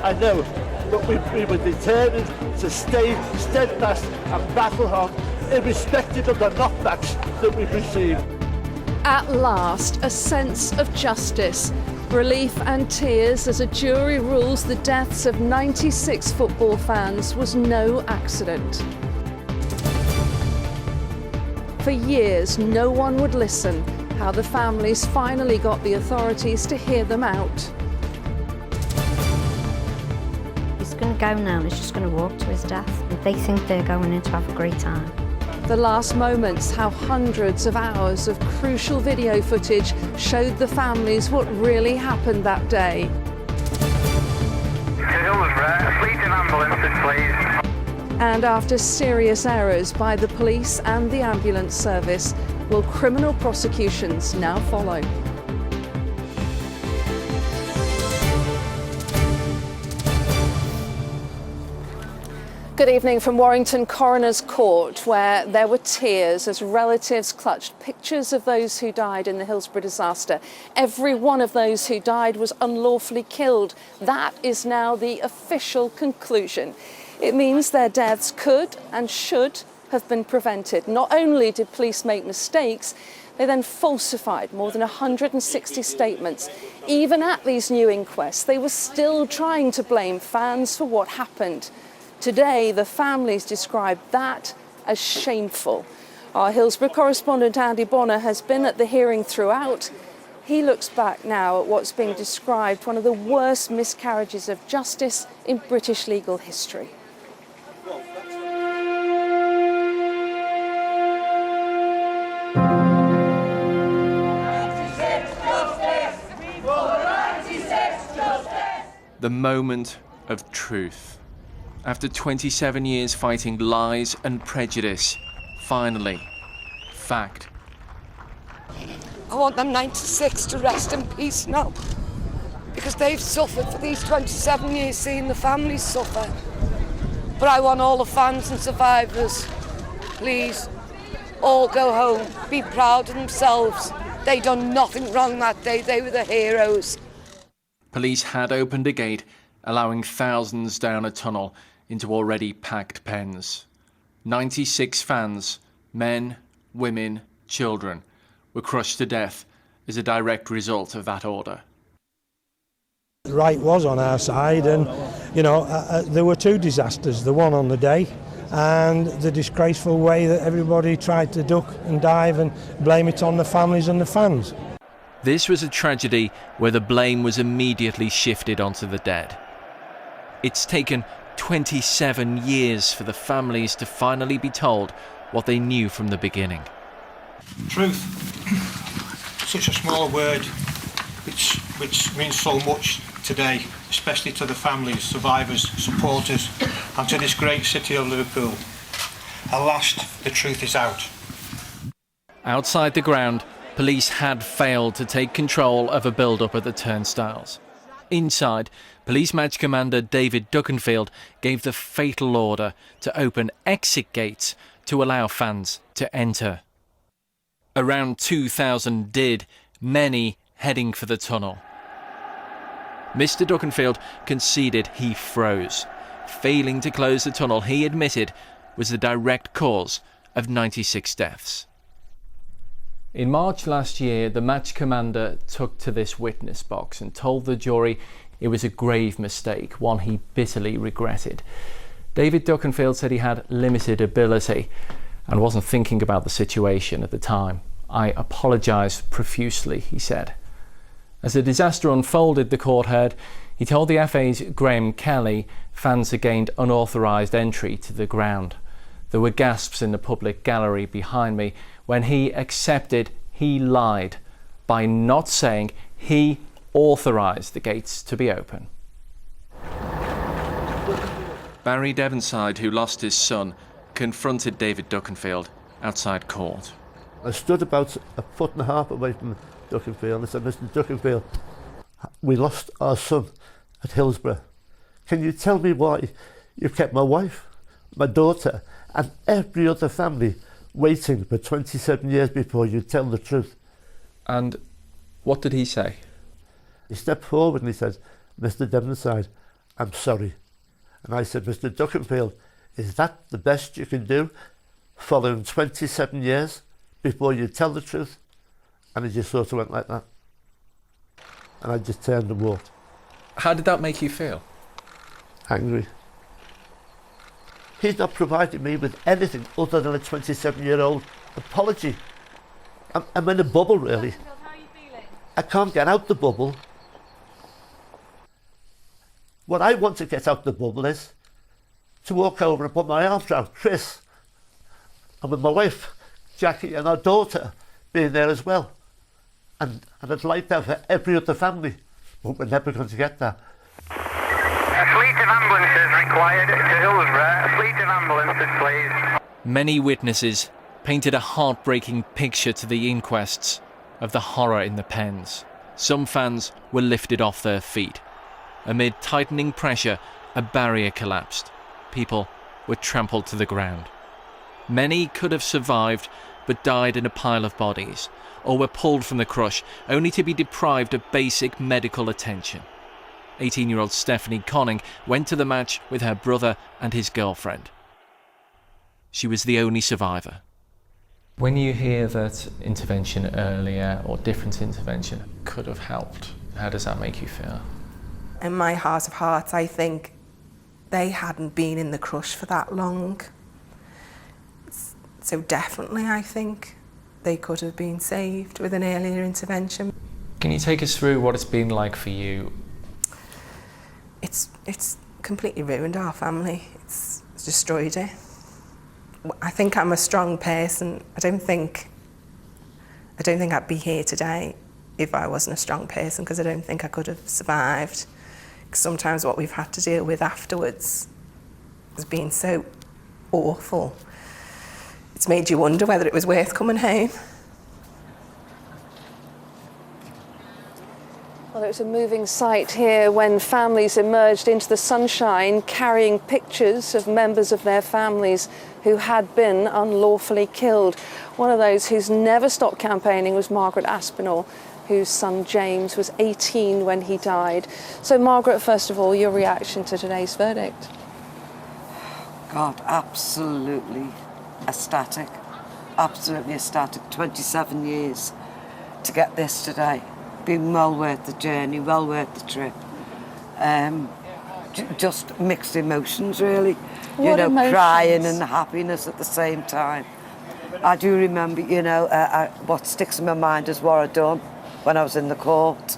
I know, but we were determined to stay steadfast and battle on, irrespective of the knockbacks that we've received. At last, a sense of justice. Relief and tears as a jury rules the deaths of 96 football fans was no accident. For years, no one would listen. How the families finally got the authorities to hear them out. He's going to go now and he's just going to walk to his death. They think they're going in to have a great time. The last moments, how hundreds of hours of crucial video footage showed the families what really happened that day. Hillsborough, fleet of ambulances, please. And after serious errors by the police and the ambulance service, will criminal prosecutions now follow? Good evening from Warrington Coroner's Court, where there were tears as relatives clutched pictures of those who died in the Hillsborough disaster. Every one of those who died was unlawfully killed. That is now the official conclusion. It means their deaths could and should have been prevented. Not only did police make mistakes, they then falsified more than 160 statements. Even at these new inquests, they were still trying to blame fans for what happened. Today, the families described that as shameful. Our Hillsborough correspondent Andy Bonner has been at the hearing throughout. He looks back now at what's being described one of the worst miscarriages of justice in British legal history. The moment of truth. After 27 years fighting lies and prejudice, finally, fact. I want them 96 to rest in peace now, because they've suffered for these 27 years, seeing the families suffer. But I want all the fans and survivors, please, all go home, be proud of themselves. They done nothing wrong that day, they were the heroes. Police had opened a gate, allowing thousands down a tunnel into already packed pens. 96 fans, men, women, children, were crushed to death as a direct result of that order. The right was on our side, and there were two disasters, the one on the day and the disgraceful way that everybody tried to duck and dive and blame it on the families and the fans. This was a tragedy where the blame was immediately shifted onto the dead. It's taken 27 years for the families to finally be told what they knew from the beginning. Truth, such a small word which means so much today, especially to the families, survivors, supporters, and to this great city of Liverpool. At last, the truth is out. Outside the ground, police had failed to take control of a build-up at the turnstiles. Inside, Police Match Commander David Duckenfield gave the fatal order to open exit gates to allow fans to enter. Around 2,000 did, many heading for the tunnel. Mr. Duckenfield conceded he froze. Failing to close the tunnel, he admitted, was the direct cause of 96 deaths. In March last year, the match commander took to this witness box and told the jury it was a grave mistake, one he bitterly regretted. David Duckenfield said he had limited ability and wasn't thinking about the situation at the time. I apologise profusely, he said. As the disaster unfolded, the court heard, he told the FA's Graham Kelly fans had gained unauthorised entry to the ground. There were gasps in the public gallery behind me when he accepted he lied by not saying he authorised the gates to be open. Barry Devonside, who lost his son, confronted David Duckenfield outside court. I stood about a foot and a half away from Duckenfield and I said, Mr. Duckenfield, we lost our son at Hillsborough. Can you tell me why you kept my wife, my daughter and every other family waiting for 27 years before you tell the truth? And what did he say? He stepped forward and he said, Mr. Devonside, I'm sorry. And I said, Mr. Duckenfield, is that the best you can do following 27 years before you tell the truth? And he just sort of went like that. And I just turned and walked. How did that make you feel? Angry. He's not provided me with anything other than a 27-year-old apology. I'm in a bubble, really. How are you feeling? I can't get out the bubble. What I want to get out the bubble is to walk over and put my arms around Chris, and with my wife, Jackie, and our daughter being there as well. And I'd like that for every other family, but we're never going to get that. A fleet of ambulances required to Hillsborough. A fleet of ambulances, please. Many witnesses painted a heartbreaking picture to the inquests of the horror in the pens. Some fans were lifted off their feet. Amid tightening pressure, a barrier collapsed. People were trampled to the ground. Many could have survived but died in a pile of bodies, or were pulled from the crush only to be deprived of basic medical attention. 18-year-old Stephanie Conning went to the match with her brother and his girlfriend. She was the only survivor. When you hear that intervention earlier or different intervention could have helped, how does that make you feel? In my heart of hearts, I think they hadn't been in the crush for that long. So definitely, I think they could have been saved with an earlier intervention. Can you take us through what it's been like for you? It's completely ruined our family. It's destroyed it. I think I'm a strong person. I don't think I'd be here today if I wasn't a strong person, because I don't think I could have survived. Sometimes what we've had to deal with afterwards has been so awful. It's made you wonder whether it was worth coming home. Well, it was a moving sight here when families emerged into the sunshine carrying pictures of members of their families who had been unlawfully killed. One of those who's never stopped campaigning was Margaret Aspinall, whose son James was 18 when he died. So Margaret, first of all, your reaction to today's verdict? God, absolutely ecstatic. Absolutely ecstatic. 27 years to get this today. Been well worth the journey, well worth the trip. Just mixed emotions, really. What emotions? Crying and happiness at the same time. I do remember, what sticks in my mind is what I'd done when I was in the court,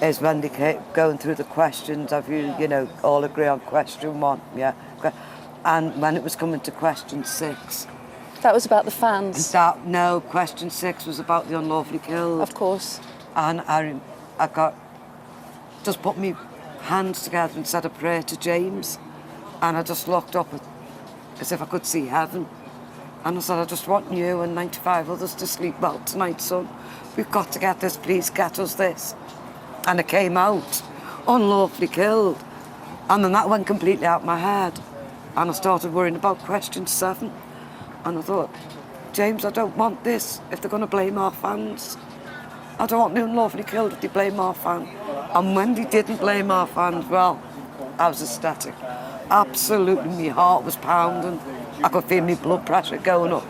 is when they kept going through the questions of you all agree on question 1, yeah. And when it was coming to question 6. That was about the fans? No, question 6 was about the unlawfully killed. Of course. And I just put my hands together and said a prayer to James. And I just looked up as if I could see heaven. And I said, I just want you and 95 others to sleep well tonight, son. We've got to get this, please get us this. And it came out, unlawfully killed. And then that went completely out of my head. And I started worrying about question 7. And I thought, James, I don't want this if they're going to blame our fans. I don't want the unlawfully killed if they blame our fans. And when they didn't blame our fans, well, I was ecstatic. Absolutely, my heart was pounding. I could feel my blood pressure going up.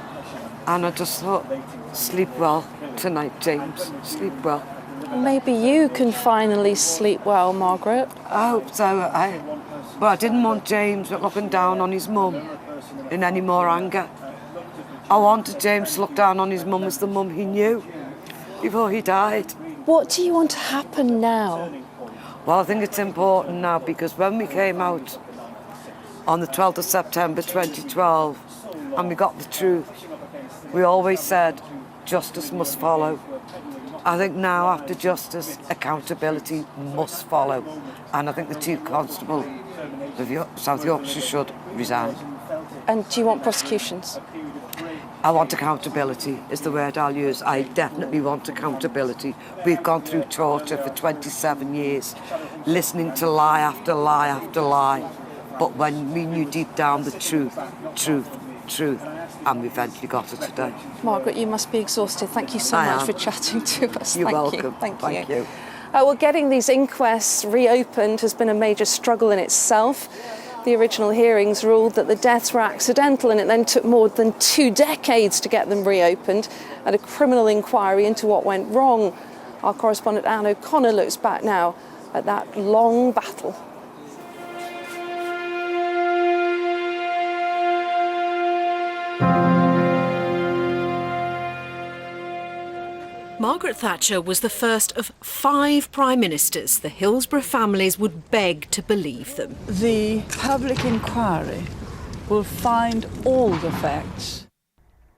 And I just thought, sleep well tonight, James, sleep well. Maybe you can finally sleep well, Margaret. I hope so. I didn't want James looking down on his mum in any more anger. I wanted James to look down on his mum as the mum he knew before he died. What do you want to happen now? Well, I think it's important now, because when we came out on the 12th of September 2012 and we got the truth, we always said justice must follow. I think now, after justice, accountability must follow. And I think the Chief Constable of South Yorkshire should resign. And do you want prosecutions? I want accountability, is the word I'll use. I definitely want accountability. We've gone through torture for 27 years, listening to lie after lie after lie. But when we knew deep down the truth, and we eventually got it today. Margaret, you must be exhausted. Thank you so much for chatting to us. You're welcome. Thank you. Well, getting these inquests reopened has been a major struggle in itself. The original hearings ruled that the deaths were accidental, and it then took more than 2 decades to get them reopened, and a criminal inquiry into what went wrong. Our correspondent Anne O'Connor looks back now at that long battle. Margaret Thatcher was the first of 5 prime ministers the Hillsborough families would beg to believe them. The public inquiry will find all the facts.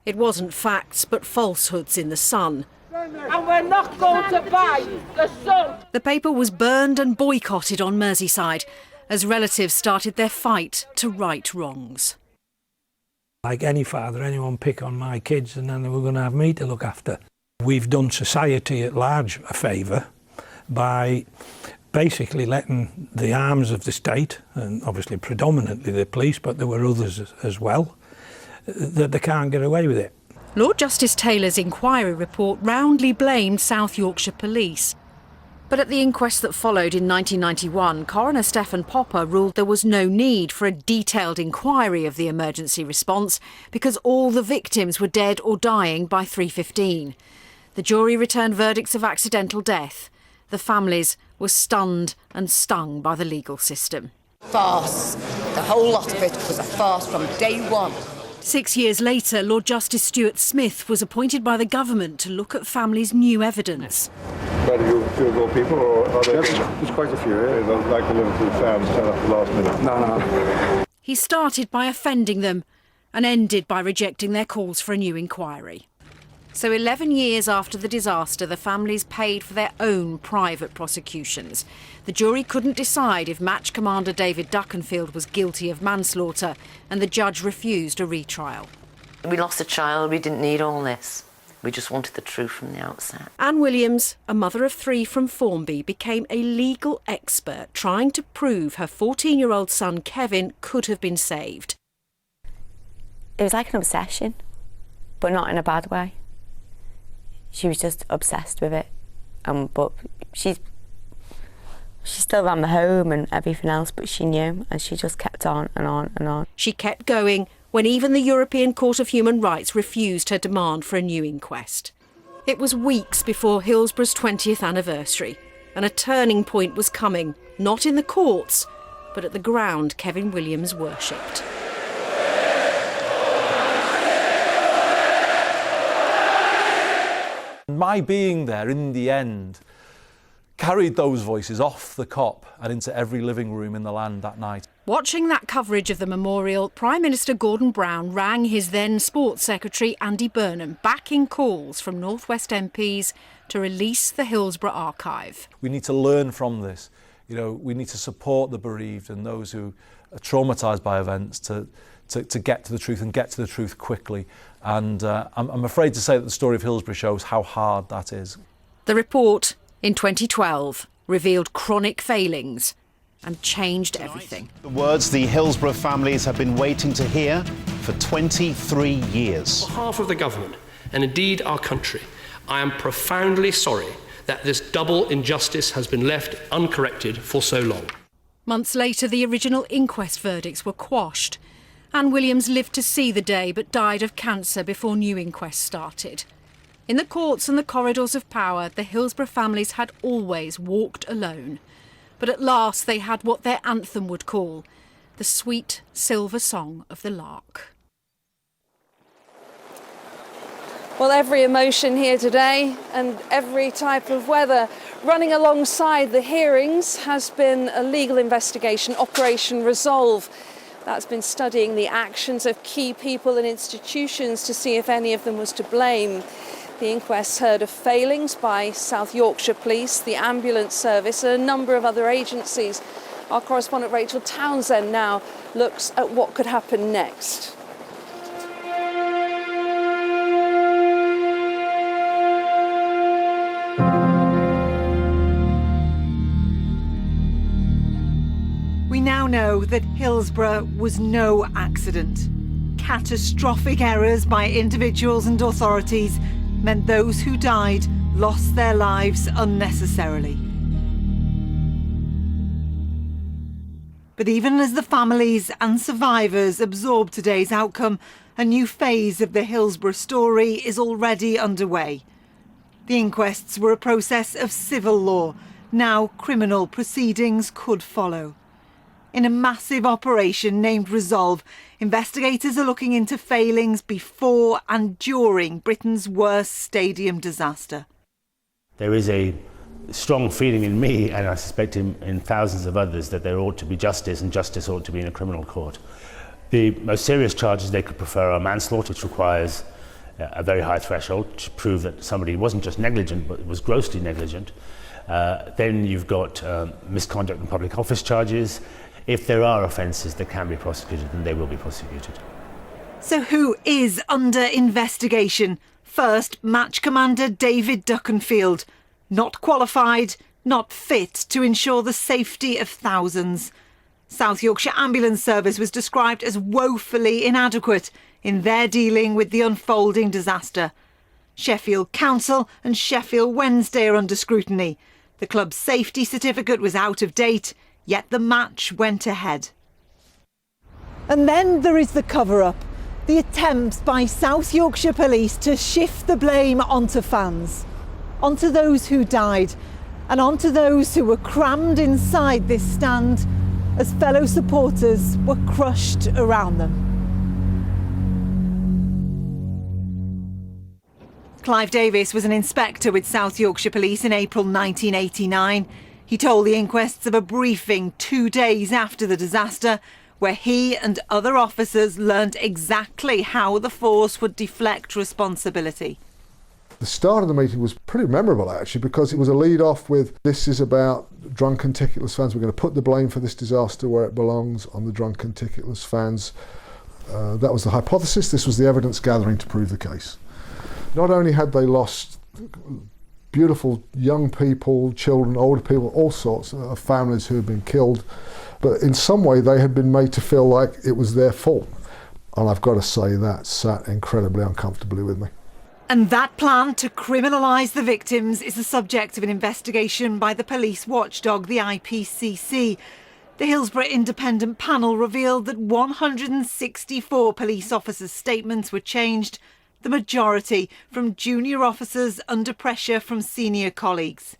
It wasn't facts but falsehoods in the Sun. And we're not going to buy the Sun. The paper was burned and boycotted on Merseyside as relatives started their fight to right wrongs. Like any father, anyone pick on my kids and then they were going to have me to look after. We've done society at large a favour by basically letting the arms of the state, and obviously predominantly the police, but there were others as well, that they can't get away with it. Lord Justice Taylor's inquiry report roundly blamed South Yorkshire Police. But at the inquest that followed in 1991, Coroner Stephen Popper ruled there was no need for a detailed inquiry of the emergency response because all the victims were dead or dying by 3:15. The jury returned verdicts of accidental death. The families were stunned and stung by the legal system. Farce. The whole lot of it was a farce from day one. 6 years later, Lord Justice Stuart Smith was appointed by the government to look at families' new evidence. Quite a few more people, or are there? There's quite a few, yeah. Like the Liverpool fans turn up the last minute. No. He started by offending them and ended by rejecting their calls for a new inquiry. So 11 years after the disaster, the families paid for their own private prosecutions. The jury couldn't decide if Match Commander David Duckenfield was guilty of manslaughter, and the judge refused a retrial. We lost a child, we didn't need all this. We just wanted the truth from the outset. Anne Williams, a mother of 3 from Formby, became a legal expert trying to prove her 14-year-old son Kevin could have been saved. It was like an obsession, but not in a bad way. She was just obsessed with it, but she still ran the home and everything else, but she knew, and she just kept on and on and on. She kept going when even the European Court of Human Rights refused her demand for a new inquest. It was weeks before Hillsborough's 20th anniversary, and a turning point was coming, not in the courts, but at the ground Kevin Williams worshipped. My being there in the end carried those voices off the cop and into every living room in the land that night. Watching that coverage of the memorial, Prime Minister Gordon Brown rang his then Sports Secretary Andy Burnham, backing calls from North West MPs to release the Hillsborough archive. We need to learn from this. You know, we need to support the bereaved and those who are traumatised by events to get to the truth and get to the truth quickly. And I'm afraid to say that the story of Hillsborough shows how hard that is. The report in 2012 revealed chronic failings and changed everything. The words the Hillsborough families have been waiting to hear for 23 years. On behalf of the government and indeed our country, I am profoundly sorry that this double injustice has been left uncorrected for so long. Months later, the original inquest verdicts were quashed. Anne Williams lived to see the day but died of cancer before new inquests started. In the courts and the corridors of power, the Hillsborough families had always walked alone. But at last they had what their anthem would call the sweet silver song of the lark. Well, every emotion here today and every type of weather. Running alongside the hearings has been a legal investigation, Operation Resolve. That's been studying the actions of key people and institutions to see if any of them was to blame. The inquest heard of failings by South Yorkshire Police, the ambulance service and a number of other agencies. Our correspondent Rachel Townsend now looks at what could happen next. We now know that Hillsborough was no accident. Catastrophic errors by individuals and authorities meant those who died lost their lives unnecessarily. But even as the families and survivors absorb today's outcome, a new phase of the Hillsborough story is already underway. The inquests were a process of civil law. Now criminal proceedings could follow. In a massive operation named Resolve, investigators are looking into failings before and during Britain's worst stadium disaster. There is a strong feeling in me, and I suspect in thousands of others, that there ought to be justice, and justice ought to be in a criminal court. The most serious charges they could prefer are manslaughter, which requires a very high threshold to prove that somebody wasn't just negligent, but was grossly negligent. Then you've got misconduct in public office charges. If there are offences that can be prosecuted, then they will be prosecuted. So who is under investigation? First, Match Commander David Duckenfield. Not qualified, not fit to ensure the safety of thousands. South Yorkshire Ambulance Service was described as woefully inadequate in their dealing with the unfolding disaster. Sheffield Council and Sheffield Wednesday are under scrutiny. The club's safety certificate was out of date, yet the match went ahead. And then there is the cover-up. The attempts by South Yorkshire Police to shift the blame onto fans, onto those who died, and onto those who were crammed inside this stand as fellow supporters were crushed around them. Clive Davis was an inspector with South Yorkshire Police in April 1989. He told the inquests of a briefing 2 days after the disaster, where he and other officers learnt exactly how the force would deflect responsibility. The start of the meeting was pretty memorable, actually, because it was a lead-off with, this is about drunken ticketless fans. We're going to put the blame for this disaster where it belongs, on the drunken ticketless fans. That was the hypothesis. This was the evidence gathering to prove the case. Not only had they lost beautiful young people, children, older people, all sorts of families who had been killed, but in some way they had been made to feel like it was their fault. And I've got to say that sat incredibly uncomfortably with me. And that plan to criminalise the victims is the subject of an investigation by the police watchdog, the IPCC. The Hillsborough Independent Panel revealed that 164 police officers' statements were changed, the majority from junior officers under pressure from senior colleagues.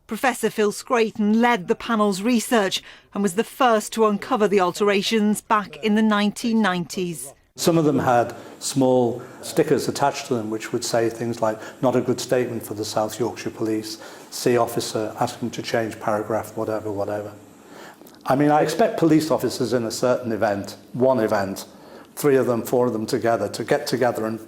Professor Phil Scraton led the panel's research and was the first to uncover the alterations back in the 1990s. Some of them had small stickers attached to them which would say things like, not a good statement for the South Yorkshire Police, see officer, ask them to change paragraph, whatever, whatever. I mean, I expect police officers in a certain event, one event, 3 of them, 4 of them together, to get together and,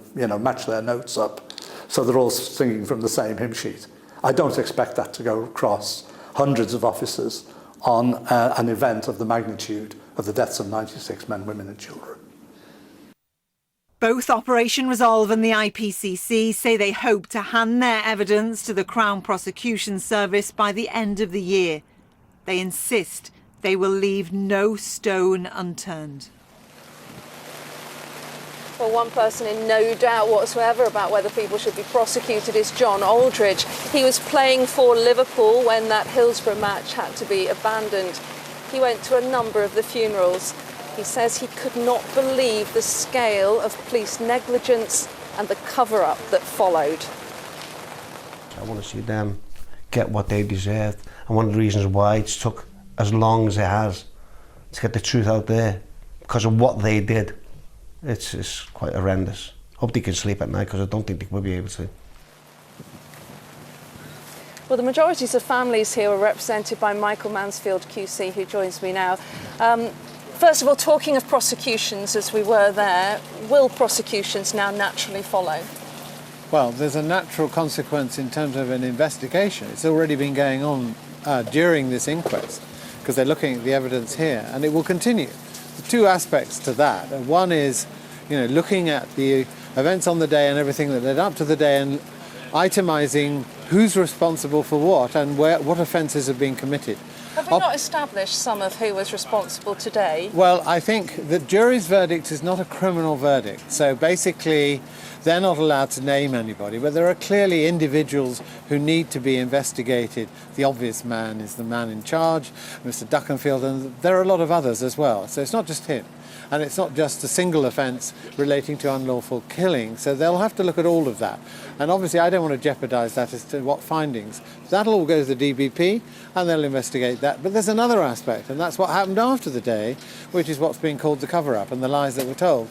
match their notes up so they're all singing from the same hymn sheet. I don't expect that to go across hundreds of officers on an event of the magnitude of the deaths of 96 men, women and children. Both Operation Resolve and the IPCC say they hope to hand their evidence to the Crown Prosecution Service by the end of the year. They insist they will leave no stone unturned. Well, one person in no doubt whatsoever about whether people should be prosecuted is John Aldridge. He was playing for Liverpool when that Hillsborough match had to be abandoned. He went to a number of the funerals. He says he could not believe the scale of police negligence and the cover-up that followed. I want to see them get what they deserved. And one of the reasons why it took as long as it has to get the truth out there, because of what they did. It's quite horrendous. Hope they can sleep at night, because I don't think they will be able to. Well, the majorities of families here are represented by Michael Mansfield QC, who joins me now. First of all, talking of prosecutions, as we were there, will prosecutions now naturally follow? Well, there's a natural consequence in terms of an investigation. It's already been going on during this inquest, because they're looking at the evidence here, and it will continue. There's 2 aspects to that. One is, looking at the events on the day and everything that led up to the day and itemising who's responsible for what and what offences have been committed. Have we not established some of who was responsible today? Well, I think the jury's verdict is not a criminal verdict. So basically, they're not allowed to name anybody, but there are clearly individuals who need to be investigated. The obvious man is the man in charge, Mr. Duckenfield, and there are a lot of others as well. So it's not just him. And it's not just a single offence relating to unlawful killing, so they'll have to look at all of that. And obviously I don't want to jeopardise that as to what findings. That'll all go to the DBP and they'll investigate that. But there's another aspect, and that's what happened after the day, which is what's being called the cover-up and the lies that were told.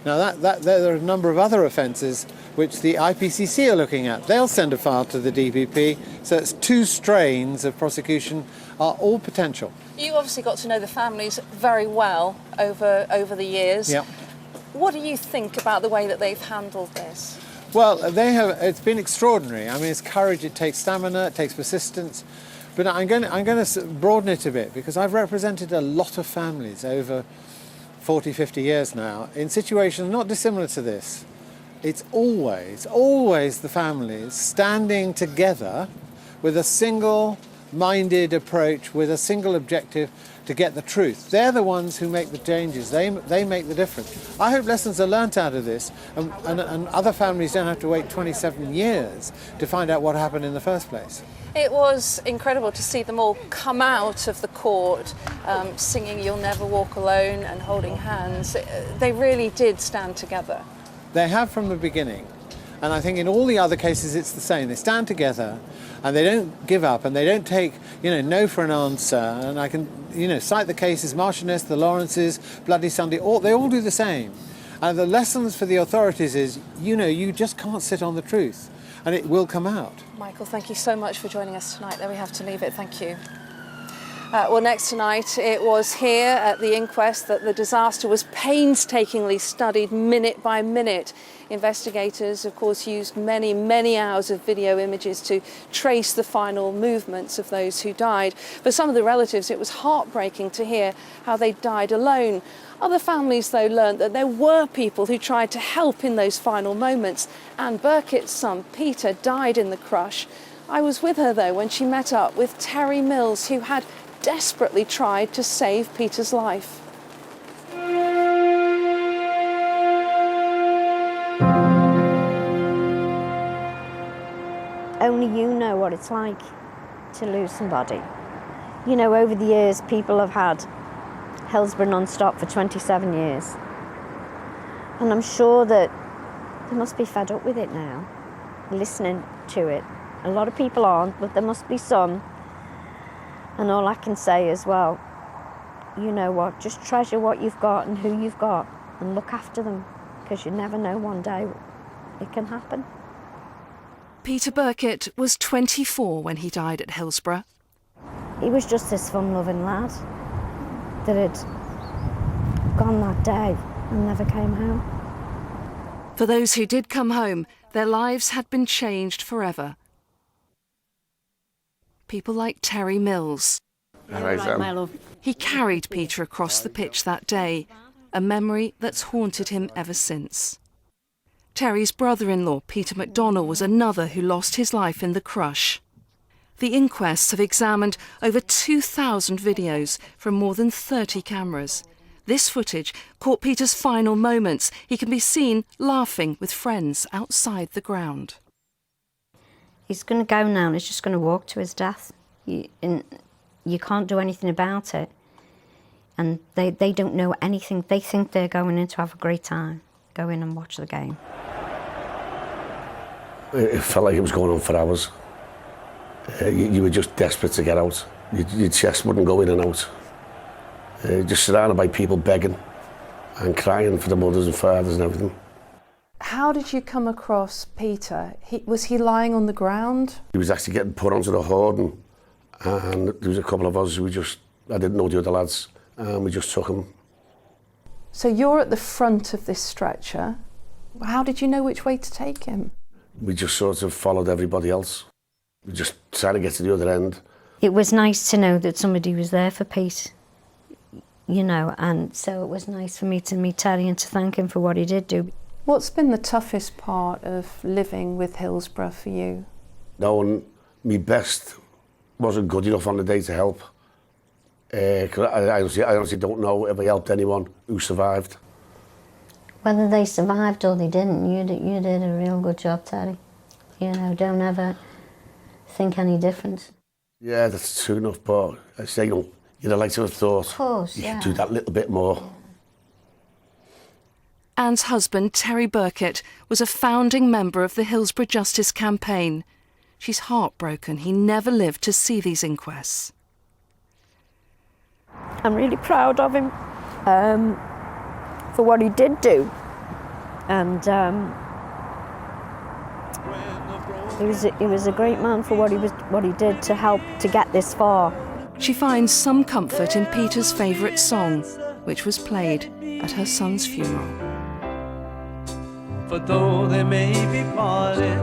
Now there are a number of other offences which the IPCC are looking at. They'll send a file to the DBP, so it's 2 strains of prosecution are all potential. You obviously got to know the families very well over the years. Yep. What do you think about the way that they've handled this? Well, it's been extraordinary. I mean, it's courage, it takes stamina, it takes persistence. But I'm going to broaden it a bit, because I've represented a lot of families over 40, 50 years now in situations not dissimilar to this. It's always the families standing together with a single-minded approach, with a single objective to get the truth. They're the ones who make the changes. They make the difference. I hope lessons are learnt out of this, and other families don't have to wait 27 years to find out what happened in the first place. It was incredible to see them all come out of the court singing "You'll Never Walk Alone" and holding hands. They really did stand together. They have from the beginning, and I think in all the other cases it's the same. They stand together and they don't give up, and they don't take no for an answer. And I can cite the cases: Marchioness, the Lawrences, Bloody Sunday. They all do the same. And the lessons for the authorities is you just can't sit on the truth, and it will come out. Michael, thank you so much for joining us tonight. There we have to leave it. Thank you. Well, next tonight, it was here at the inquest that the disaster was painstakingly studied minute by minute. Investigators, of course, used many, many hours of video images to trace the final movements of those who died. For some of the relatives, it was heartbreaking to hear how they died alone. Other families, though, learned that there were people who tried to help in those final moments. Anne Burkett's son, Peter, died in the crush. I was with her, though, when she met up with Terry Mills, who had desperately tried to save Peter's life. Only you know what it's like to lose somebody. Over the years, people have had Hillsborough non-stop for 27 years. And I'm sure that they must be fed up with it now, listening to it. A lot of people aren't, but there must be some. And all I can say is, well, you know what, just treasure what you've got and who you've got and look after them, because you never know, one day it can happen. Peter Burkett was 24 when he died at Hillsborough. He was just this fun-loving lad that had gone that day and never came home. For those who did come home, their lives had been changed forever. People like Terry Mills. He carried Peter across the pitch that day, a memory that's haunted him ever since. Terry's brother-in-law, Peter McDonnell, was another who lost his life in the crush. The inquests have examined over 2,000 videos from more than 30 cameras. This footage caught Peter's final moments. He can be seen laughing with friends outside the ground. He's going to go now and he's just going to walk to his death. And you can't do anything about it. And they don't know anything. They think they're going in to have a great time. Go in and watch the game. It felt like it was going on for hours. You were just desperate to get out. Your chest wouldn't go in and out. Just surrounded by people begging and crying for the mothers and fathers and everything. How did you come across Peter? Was he lying on the ground? He was actually getting put onto the hoarding, and there was a couple of us who I didn't know the other lads, and we just took him. So you're at the front of this stretcher. How did you know which way to take him? We just sort of followed everybody else. We just tried to get to the other end. It was nice to know that somebody was there for Pete, and so it was nice for me to meet Terry and to thank him for what he did do. What's been the toughest part of living with Hillsborough for you? Knowing my best wasn't good enough on the day to help. Cause I honestly don't know if I helped anyone who survived. Whether they survived or they didn't, you did a real good job, Terry. Don't ever think any different. Yeah, that's true enough, but I say, you'd have liked to have thought Of course, you yeah. could do that little bit more. Anne's husband, Terry Burkett, was a founding member of the Hillsborough Justice Campaign. She's heartbroken he never lived to see these inquests. I'm really proud of him for what he did do, and he was a great man for what he did to help to get this far. She finds some comfort in Peter's favourite song, which was played at her son's funeral. For though they may be parted,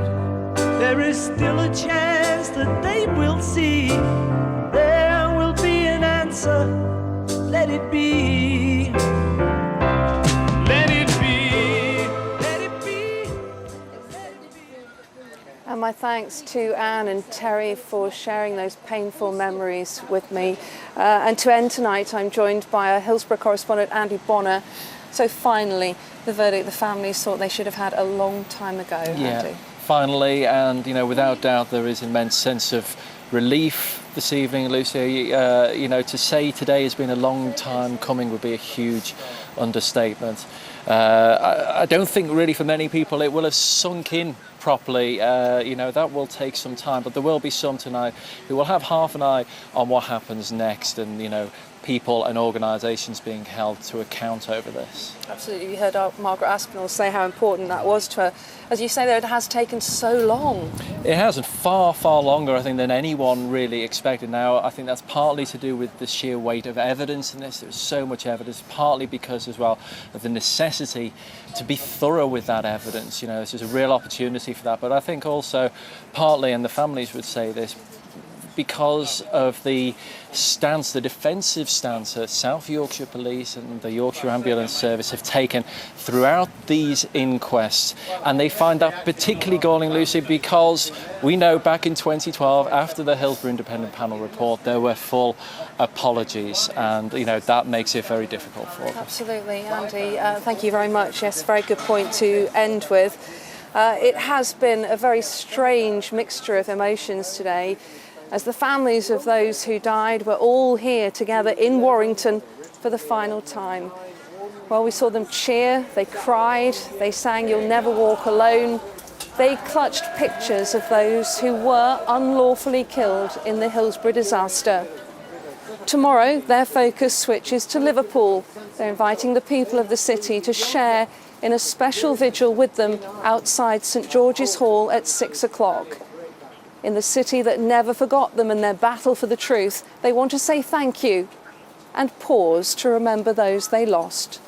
there is still a chance that they will see. There will be an answer, let it be. Let it be, let it be. And my thanks to Anne and Terry for sharing those painful memories with me. And to end tonight, I'm joined by our Hillsborough correspondent, Andy Bonner. So finally, the verdict the families thought they should have had a long time ago. Yeah, Andy. finally, and without doubt there is immense sense of relief this evening, Lucy. To say today has been a long time coming would be a huge understatement. I don't think really for many people it will have sunk in properly. That will take some time, but there will be some tonight who will have half an eye on what happens next, and people and organisations being held to account over this. Absolutely. You heard Margaret Aspinall say how important that was to her. As you say there, it has taken so long. It has, and far, far longer, I think, than anyone really expected. Now, I think that's partly to do with the sheer weight of evidence in this. There's so much evidence, partly because as well of the necessity to be thorough with that evidence. This is a real opportunity for that. But I think also partly, and the families would say this, because of the stance, the defensive stance that South Yorkshire Police and the Yorkshire Ambulance Service have taken throughout these inquests. And they find that particularly galling, Lucy, because we know back in 2012, after the Hillsborough Independent Panel report, there were full apologies, and that makes it very difficult for them. Absolutely, Andy. Thank you very much. Yes, very good point to end with. It has been a very strange mixture of emotions today, as the families of those who died were all here together in Warrington for the final time. Well, we saw them cheer, they cried, they sang "You'll Never Walk Alone." They clutched pictures of those who were unlawfully killed in the Hillsborough disaster. Tomorrow, their focus switches to Liverpool. They're inviting the people of the city to share in a special vigil with them outside St George's Hall at 6 o'clock. In the city that never forgot them and their battle for the truth, they want to say thank you and pause to remember those they lost.